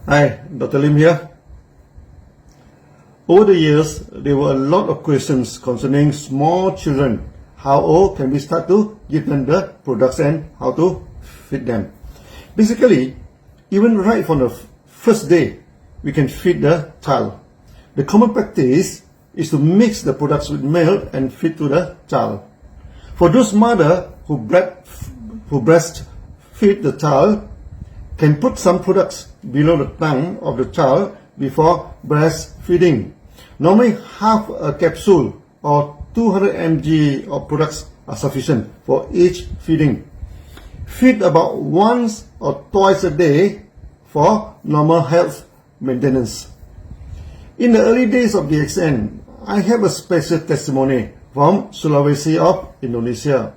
Hi, Dr. Lim here. Over the years, there were a lot of questions concerning small children. How old can we start to give them the products and how to feed them? Basically, even right from the first day, we can feed the child. The common practice is to mix the products with milk and feed to the child. For those mothers who breastfeed the child, can put some products below the tongue of the child before breastfeeding. Normally, half a capsule or 200 mg of products are sufficient for each feeding. Feed about once or twice a day for normal health maintenance. In the early days of DXN, I have a special testimony from Sulawesi of Indonesia.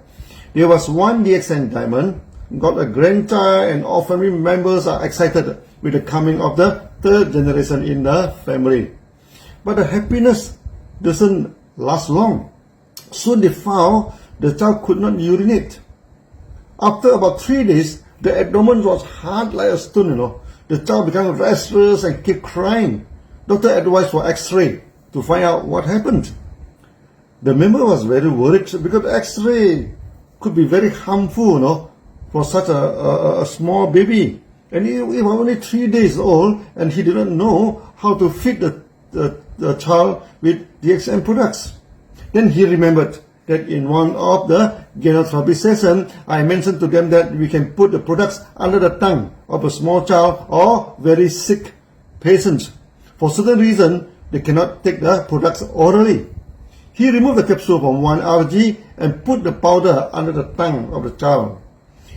There was one DXN diamond, got a grandchild, and all family members are excited with the coming of the third generation in the family. But the happiness doesn't last long. Soon they found the child could not urinate. After about 3 days, the abdomen was hard like a stone, The child became restless and kept crying. Doctor advised for X-ray to find out what happened. The member was very worried because X-ray could be very harmful, for such a small baby. And he was only 3 days old and he didn't know how to feed the child with DXN products. Then he remembered that in one of the gynotherapy sessions, I mentioned to them that we can put the products under the tongue of a small child or very sick patient. For certain reason, they cannot take the products orally. He removed the capsule from 1 RG and put the powder under the tongue of the child.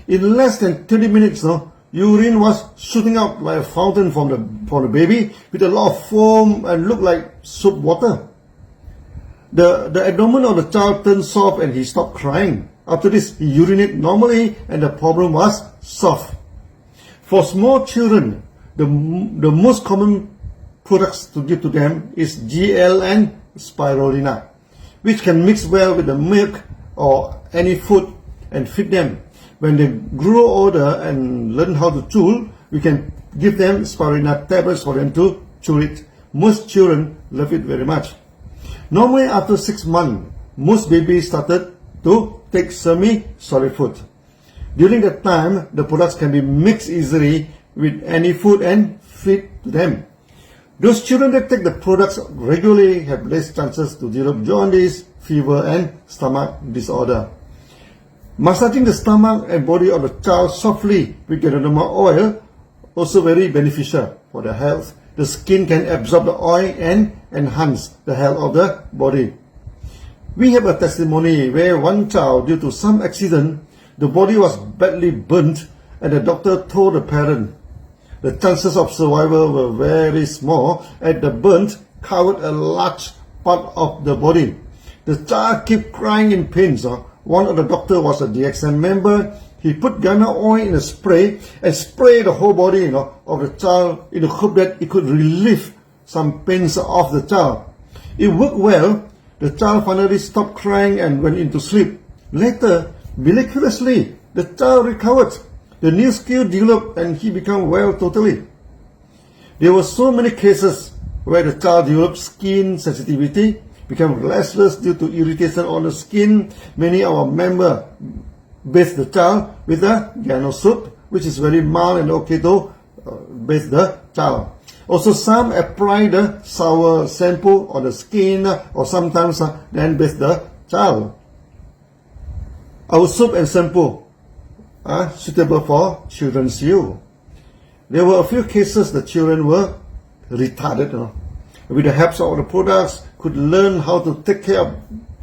In less than 30 minutes, urine was shooting out like a fountain from the baby with a lot of foam and looked like soup water. The abdomen of the child turned soft and he stopped crying. After this, he urinated normally and the problem was solved. For small children, the most common products to give to them is GL and spirulina, which can mix well with the milk or any food and feed them. When they grow older and learn how to chew, we can give them spirulina tablets for them to chew it. Most children love it very much. Normally, after 6 months, most babies started to take semi-solid food. During that time, the products can be mixed easily with any food and feed to them. Those children that take the products regularly have less chances to develop jaundice, fever, and stomach disorder. Massaging the stomach and body of the child softly with ganoderma oil also very beneficial for their health. The skin can absorb the oil and enhance the health of the body. We have a testimony where one child, due to some accident, the body was badly burnt and the doctor told the parent. The chances of survival were very small as the burnt covered a large part of the body. The child kept crying in pain. One of the doctors was a DXN member. He put Ghana oil in a spray and sprayed the whole body of the child in the hope that it could relieve some pains of the child. It worked well. The child finally stopped crying and went into sleep. Later, miraculously, the child recovered. The new skill developed and he became well totally. There were so many cases where the child developed skin sensitivity, became restless due to irritation on the skin. Many of our members bathe the child with a gano soup, which is very mild and okay to bathe the child. Also, some apply the sour shampoo on the skin or sometimes then bathe the child. Our soap and shampoo are suitable for children's use. There were a few cases the children were retarded. With the help of the products, could learn how to take care of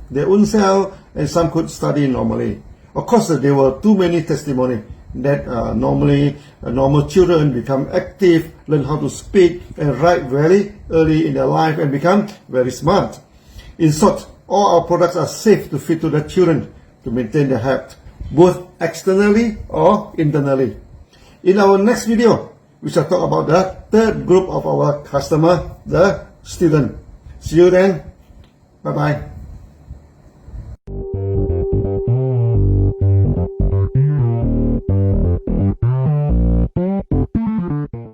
their own self, and some could study normally. Of course, there were too many testimonies that normal children become active, learn how to speak and write very early in their life and become very smart. In short, all our products are safe to feed to the children to maintain their health, both externally or internally. In our next video, we shall talk about the third group of our customer, the student. See you then. Bye-bye.